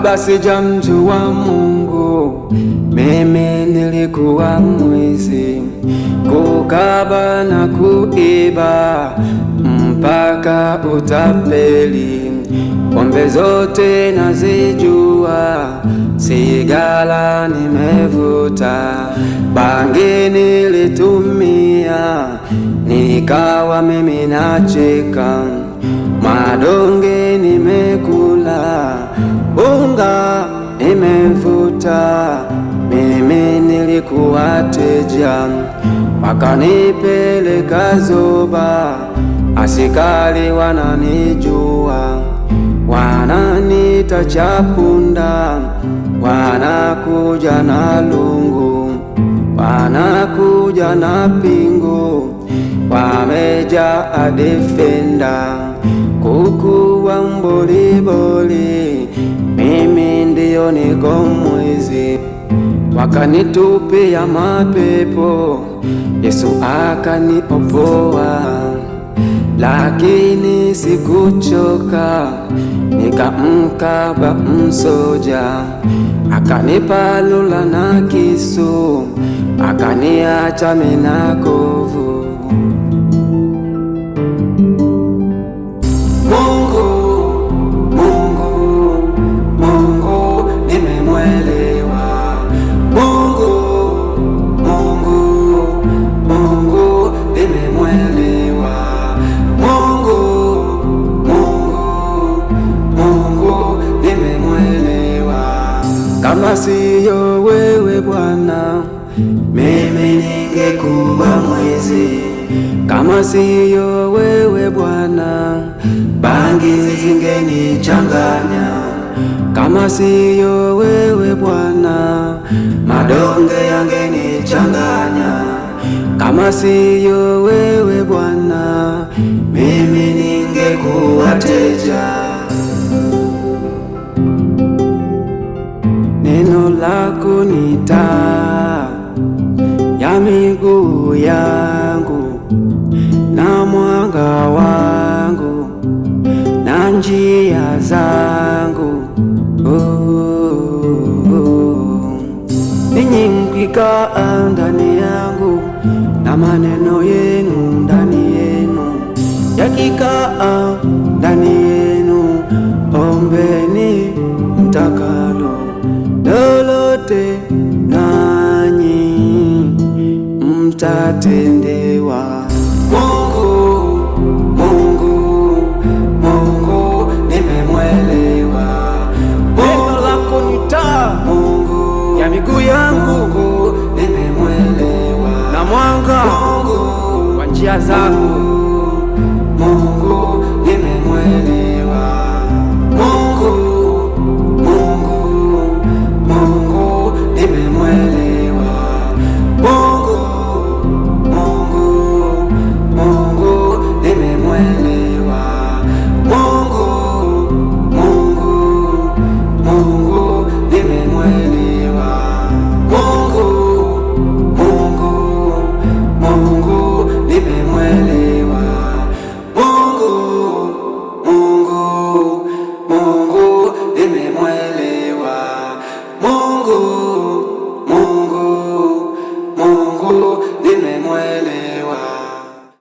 kabla sijamjua Mungu, mimi nilikuwa mwizi, kukaba na kuiba mpaka utapeli. Pombe zote nazijua, sigara nimevuta, bangi nilitumia, nikawa mimi nacheka. Madonge nimekula, unga nimevuta, mimi nilikuwa teja. Wakanipeleka Zoba, askari wananijua, wananiita chapunda, wanakuja na lungu, wanakuja na pingu, wamejaa defenda, kuku wa mboliboli, mimi ndiyo niko mwizi. Wakanitupia mapepo, Yesu akaniopoa, lakini sikuchoka, nikamkaba msoja, akanipa lula na kisu, akaniacha mina kovu. Mungu nimemwelewa, Mungu nimemwelewa, Mungu nimemwelewa. Kama siyo wewe Bwana, mimi ningekuwa mwizi. Kama siyo wewe Bwana, bangi zingenichanganya. Kama siyo wewe Bwana, madonge yangenichanganya. Kama siyo wewe Bwana, mimi ningekuwa teja. Neno lako ni taa ya miguu yangu na mwanga wangu na njia zangu. Ninyi mkikaa ndani yangu na maneno yenu ndani yenu, yakikaa ndani yenu, ombeni mtakalo, lolote nanyi mtatendewa. Mungu nimemwelewa, neno lako ni taa ya miguu yangu, nimemwelewa, na mwanga wa njia zangu. Mungu nimemwelewa.